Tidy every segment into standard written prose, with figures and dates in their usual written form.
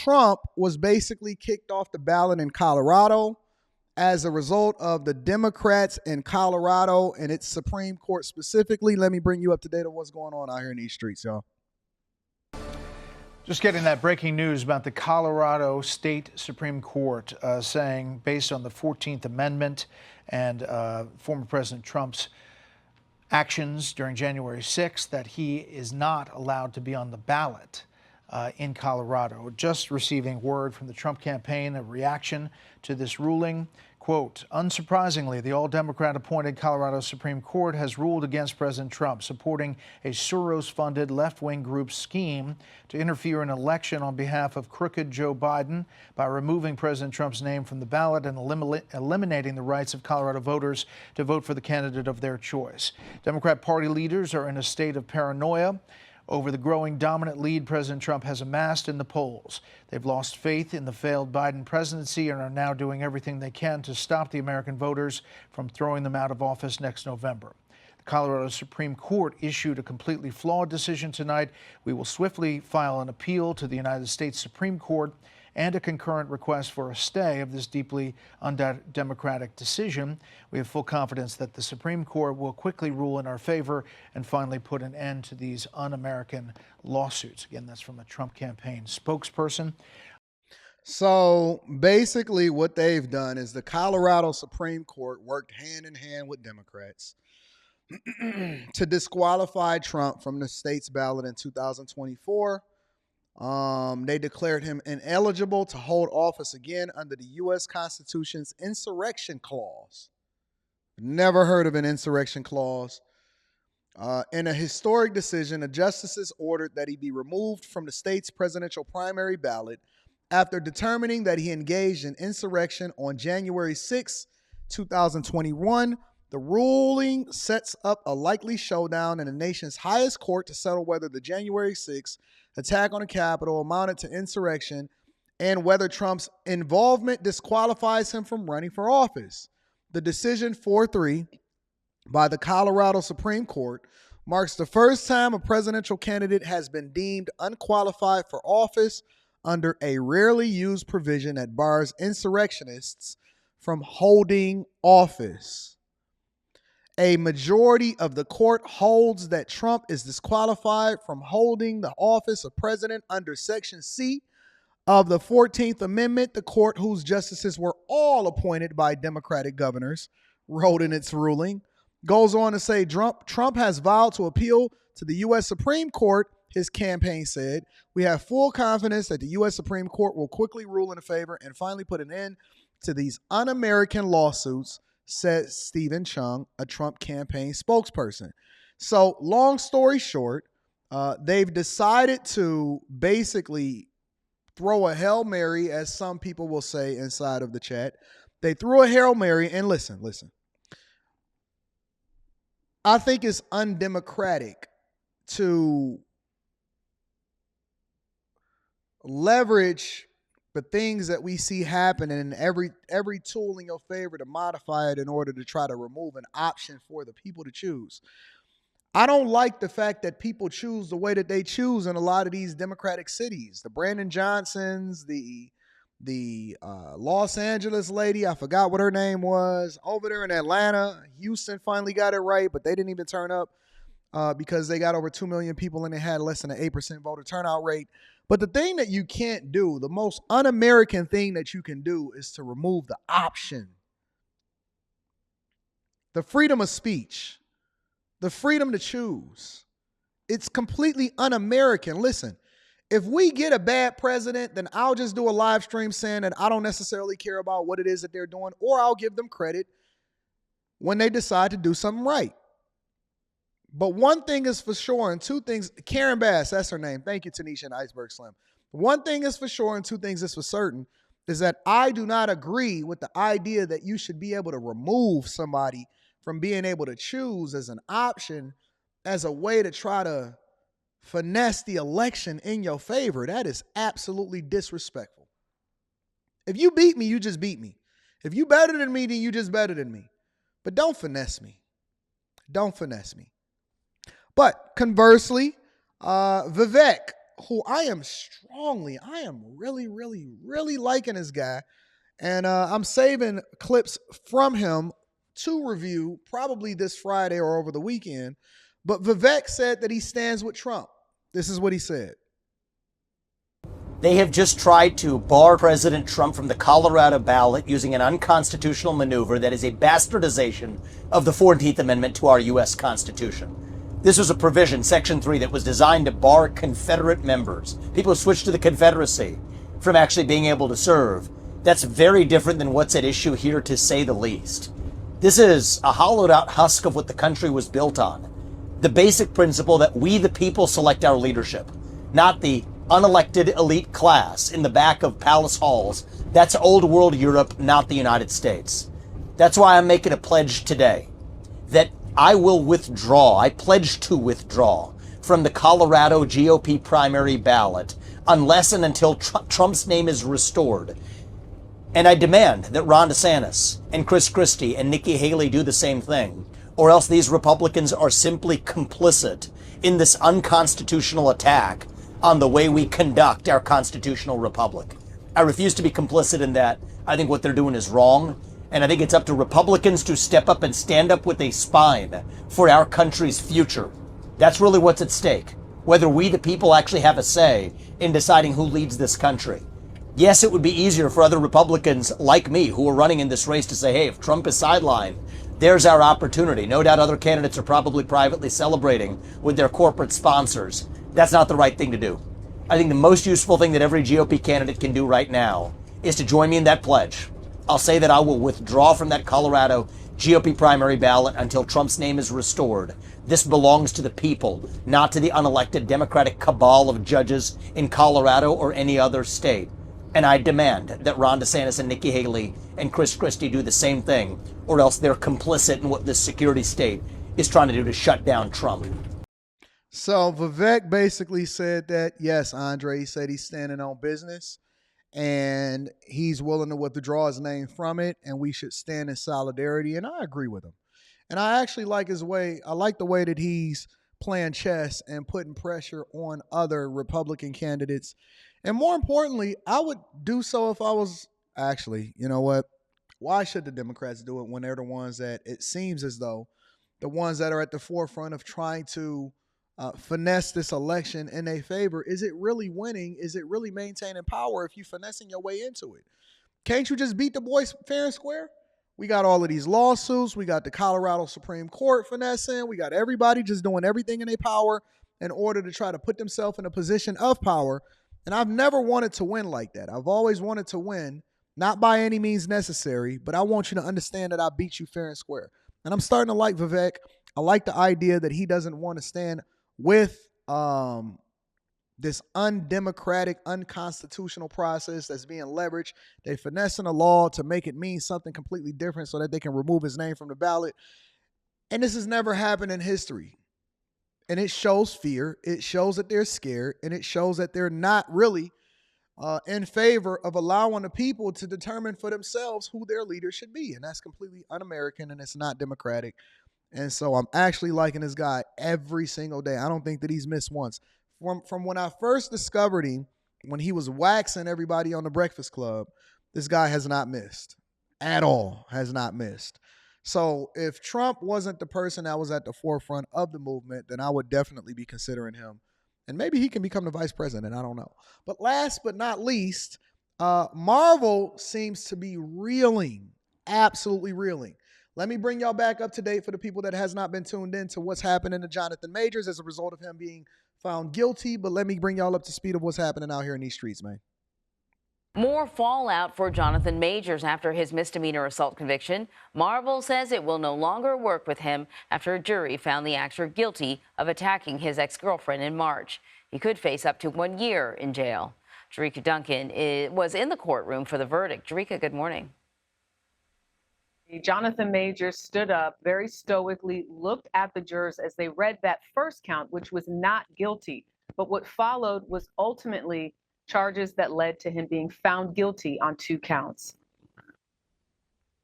Trump was basically kicked off the ballot in Colorado as a result of the Democrats in Colorado and its Supreme Court specifically. Let me bring you up to date on what's going on out here in these streets, y'all. Just getting that breaking news about the Colorado State Supreme Court saying, based on the 14th Amendment and former President Trump's actions during January 6th, that he is not allowed to be on the ballot in Colorado. Just receiving word from the Trump campaign, a reaction to this ruling. Quote, unsurprisingly, the all-Democrat appointed Colorado Supreme Court has ruled against President Trump, supporting a Soros-funded left-wing group's scheme to interfere in an election on behalf of crooked Joe Biden by removing President Trump's name from the ballot and eliminating the rights of Colorado voters to vote for the candidate of their choice. Democrat Party leaders are in a state of paranoia over the growing dominant lead President Trump has amassed in the polls. They've lost faith in the failed Biden presidency and are now doing everything they can to stop the American voters from throwing them out of office next November. The Colorado Supreme Court issued a completely flawed decision tonight. We will swiftly file an appeal to the United States Supreme Court and a concurrent request for a stay of this deeply undemocratic decision. We have full confidence that the Supreme Court will quickly rule in our favor and finally put an end to these un-American lawsuits. Again, that's from a Trump campaign spokesperson. So basically what they've done is the Colorado Supreme Court worked hand in hand with Democrats to disqualify Trump from the state's ballot in 2024. They declared him ineligible to hold office again under the U.S. Constitution's insurrection clause. Never heard of an insurrection clause. In a historic decision, the justices ordered that he be removed from the state's presidential primary ballot after determining that he engaged in insurrection on January 6, 2021. The ruling sets up a likely showdown in the nation's highest court to settle whether the January 6th attack on the Capitol amounted to insurrection and whether Trump's involvement disqualifies him from running for office. The decision 4-3 by the Colorado Supreme Court marks the first time a presidential candidate has been deemed unqualified for office under a rarely used provision that bars insurrectionists from holding office. A majority of the court holds that Trump is disqualified from holding the office of president under Section C of the 14th Amendment. The court, whose justices were all appointed by Democratic governors, wrote in its ruling, goes on to say Trump has vowed to appeal to the U.S. Supreme Court, his campaign said. We have full confidence that the U.S. Supreme Court will quickly rule in favor and finally put an end to these un-American lawsuits, said Stephen Chung, a Trump campaign spokesperson. So long story short, they've decided to basically throw a Hail Mary, as some people will say inside of the chat. They threw a Hail Mary, and listen. I think it's undemocratic to leverage the things that we see happening and every tool in your favor to modify it in order to try to remove an option for the people to choose. I don't like the fact that people choose the way that they choose in a lot of these Democratic cities. The Brandon Johnsons, the Los Angeles lady, I forgot what her name was, over there in Atlanta. Houston finally got it right, but they didn't even turn up because they got over 2 million people and they had less than an 8% voter turnout rate. But the thing that you can't do, the most un-American thing that you can do, is to remove the option. The freedom of speech, the freedom to choose. It's completely un-American. Listen, if we get a bad president, then I'll just do a live stream saying that I don't necessarily care about what it is that they're doing, or I'll give them credit when they decide to do something right. But one thing is for sure, and two things, Karen Bass, that's her name. Thank you, Tanisha and Iceberg Slim. One thing is for sure, and two things is for certain, is that I do not agree with the idea that you should be able to remove somebody from being able to choose as an option, as a way to try to finesse the election in your favor. That is absolutely disrespectful. If you beat me, you just beat me. If you better than me, then you just better than me. But don't finesse me. Don't finesse me. But conversely, Vivek, who I am really, really, really liking this guy. And I'm saving clips from him to review probably this Friday or over the weekend. But Vivek said that he stands with Trump. This is what he said. They have just tried to bar President Trump from the Colorado ballot using an unconstitutional maneuver that is a bastardization of the 14th Amendment to our U.S. Constitution. This was a provision, Section 3, that was designed to bar Confederate members, people who switched to the Confederacy, from actually being able to serve. That's very different than what's at issue here, to say the least. This is a hollowed out husk of what the country was built on. The basic principle that we, the people, select our leadership, not the unelected elite class in the back of palace halls. That's old world Europe, not the United States. That's why I'm making a pledge today that I will withdraw. I pledge to withdraw from the Colorado GOP primary ballot unless and until Trump's name is restored. And I demand that Ron DeSantis and Chris Christie and Nikki Haley do the same thing, or else these Republicans are simply complicit in this unconstitutional attack on the way we conduct our constitutional republic. I refuse to be complicit in that. I think what they're doing is wrong, and I think it's up to Republicans to step up and stand up with a spine for our country's future. That's really what's at stake, whether we, the people, actually have a say in deciding who leads this country. Yes, it would be easier for other Republicans like me who are running in this race to say, hey, if Trump is sidelined, there's our opportunity. No doubt other candidates are probably privately celebrating with their corporate sponsors. That's not the right thing to do. I think the most useful thing that every GOP candidate can do right now is to join me in that pledge. I'll say that I will withdraw from that Colorado GOP primary ballot until Trump's name is restored. This belongs to the people, not to the unelected Democratic cabal of judges in Colorado or any other state. And I demand that Ron DeSantis and Nikki Haley and Chris Christie do the same thing, or else they're complicit in what this security state is trying to do to shut down Trump. So Vivek basically said that, yes, Andre, he said he's standing on business and he's willing to withdraw his name from it, and we should stand in solidarity. And I agree with him. And I actually like his way. I like the way that he's playing chess and putting pressure on other Republican candidates. And more importantly, I would do so if I was actually, you know what? Why should the Democrats do it when they're the ones that it seems as though the ones that are at the forefront of trying to finesse this election in their favor? Is it really winning? Is it really maintaining power if you're finessing your way into it? Can't you just beat the boys fair and square? We got all of these lawsuits. We got the Colorado Supreme Court finessing. We got everybody just doing everything in their power in order to try to put themselves in a position of power. And I've never wanted to win like that. I've always wanted to win, not by any means necessary, but I want you to understand that I beat you fair and square. And I'm starting to like Vivek. I like the idea that he doesn't want to stand with this undemocratic, unconstitutional process that's being leveraged. They're finessing a law to make it mean something completely different so that they can remove his name from the ballot. And this has never happened in history. And it shows fear. It shows that they're scared. And it shows that they're not really in favor of allowing the people to determine for themselves who their leader should be. And that's completely un-American, and it's not democratic. And so I'm actually liking this guy every single day. I don't think that he's missed once. From when I first discovered him, when he was waxing everybody on the Breakfast Club, this guy has not missed at all, has not missed. So if Trump wasn't the person that was at the forefront of the movement, then I would definitely be considering him. And maybe he can become the vice president. I don't know. But last but not least, Marvel seems to be reeling, absolutely reeling. Let me bring y'all back up to date for the people that has not been tuned in to what's happening to Jonathan Majors as a result of him being found guilty. But let me bring y'all up to speed of what's happening out here in these streets, man. More fallout for Jonathan Majors after his misdemeanor assault conviction. Marvel says it will no longer work with him after a jury found the actor guilty of attacking his ex-girlfriend in March. He could face up to 1 year in jail. Jerika Duncan was in the courtroom for the verdict. Jerika, good morning. Jonathan Majors stood up very stoically, looked at the jurors as they read that first count, which was not guilty. But what followed was ultimately charges that led to him being found guilty on 2 counts.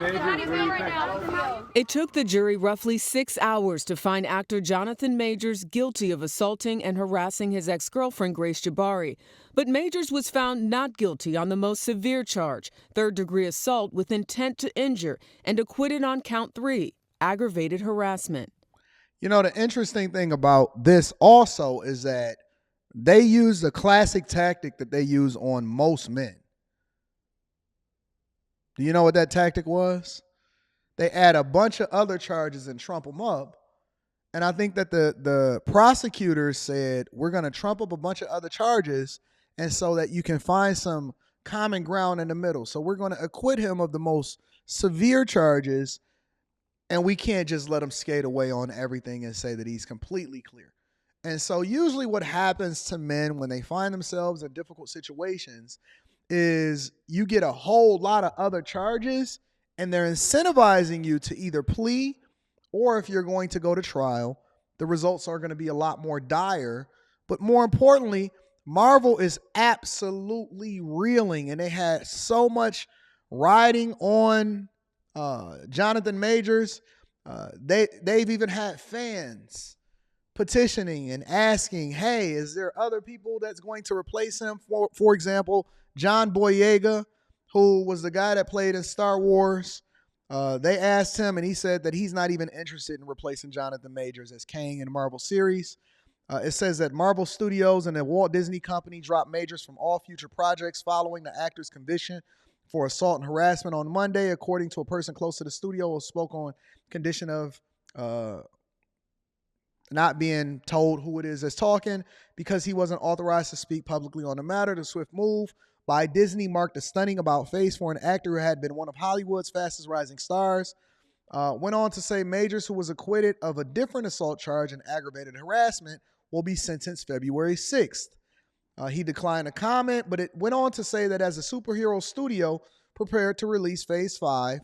It took the jury roughly 6 hours to find actor Jonathan Majors guilty of assaulting and harassing his ex-girlfriend Grace Jabari. But Majors was found not guilty on the most severe charge, third-degree assault with intent to injure, and acquitted on count 3, aggravated harassment. You know, the interesting thing about this also is that they use the classic tactic that they use on most men. Do you know what that tactic was? They add a bunch of other charges and trump them up. And I think that the prosecutors said, we're going to trump up a bunch of other charges, and so that you can find some common ground in the middle. So we're going to acquit him of the most severe charges, and we can't just let him skate away on everything and say that he's completely clear. And so usually what happens to men when they find themselves in difficult situations is you get a whole lot of other charges, and they're incentivizing you to either plea, or if you're going to go to trial, the results are going to be a lot more dire. But more importantly, Marvel is absolutely reeling, and they had so much riding on Jonathan Majors. They've even had fans petitioning and asking, hey, is there other people that's going to replace him? For example, John Boyega, who was the guy that played in Star Wars. They asked him, and he said that he's not even interested in replacing Jonathan Majors as Kang in the Marvel series. It says that Marvel Studios and the Walt Disney Company dropped Majors from all future projects following the actor's conviction for assault and harassment on Monday, according to a person close to the studio who spoke on condition of not being told who it is that's talking because he wasn't authorized to speak publicly on the matter. The swift move by Disney marked a stunning about-face for an actor who had been one of Hollywood's fastest rising stars. Went on to say Majors, who was acquitted of a different assault charge and aggravated harassment, will be sentenced February 6th. He declined a comment, but it went on to say that as a superhero studio prepared to release Phase 5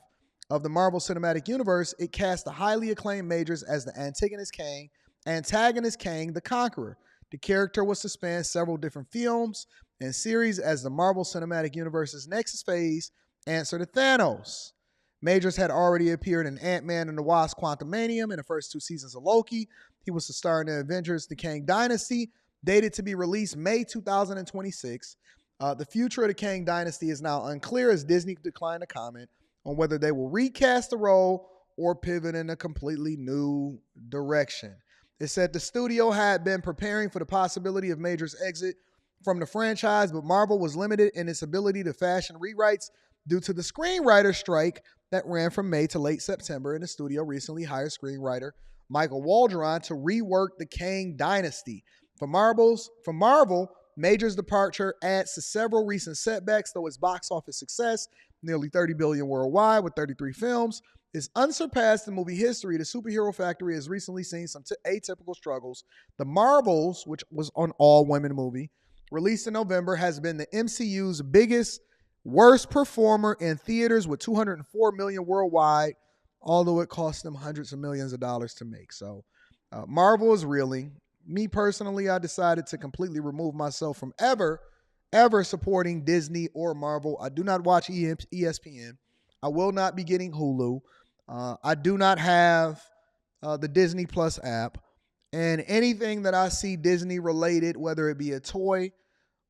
of the Marvel Cinematic Universe, it cast the highly acclaimed Majors as the antagonist Kang the Conqueror. The character was to span several different films and series as the Marvel Cinematic Universe's next phase answer to Thanos. Majors had already appeared in Ant-Man and the Wasp: Quantumanium in the first 2 seasons of Loki. He was the star in the Avengers: The Kang Dynasty, dated to be released May 2026. The future of the Kang Dynasty is now unclear as Disney declined to comment on whether they will recast the role or pivot in a completely new direction. It said the studio had been preparing for the possibility of Majors' exit from the franchise, but Marvel was limited in its ability to fashion rewrites due to the screenwriter strike that ran from May to late September, and the studio recently hired screenwriter Michael Waldron to rework the Kang Dynasty. For Marvel, Majors' departure adds to several recent setbacks, though its box office success, nearly $30 billion worldwide with 33 films, is unsurpassed in movie history. The superhero factory has recently seen some atypical struggles. The Marvels, which was an all-women movie, released in November, has been the MCU's worst performer in theaters with $204 million worldwide, although it cost them hundreds of millions of dollars to make. So Marvel is reeling. Me personally, I decided to completely remove myself from ever supporting Disney or Marvel. I do not watch ESPN. I will not be getting Hulu. I do not have the Disney Plus app. And anything that I see Disney related, whether it be a toy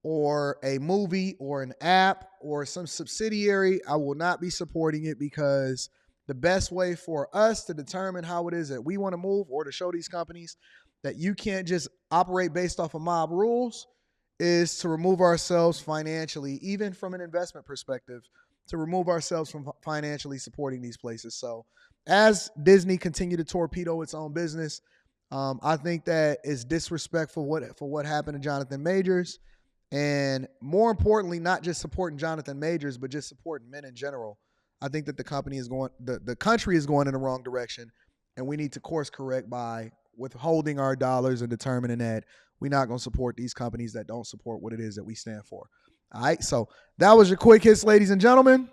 or a movie or an app or some subsidiary, I will not be supporting it, because the best way for us to determine how it is that we want to move, or to show these companies that you can't just operate based off of mob rules, is to remove ourselves financially, even from an investment perspective, to remove ourselves from financially supporting these places. So as Disney continue to torpedo its own business, I think that is disrespectful for what happened to Jonathan Majors. And more importantly, not just supporting Jonathan Majors, but just supporting men in general. I think that the country is going in the wrong direction, and we need to course correct by withholding our dollars and determining that we're not going to support these companies that don't support what it is that we stand for. All right, so that was your quick hits, ladies and gentlemen.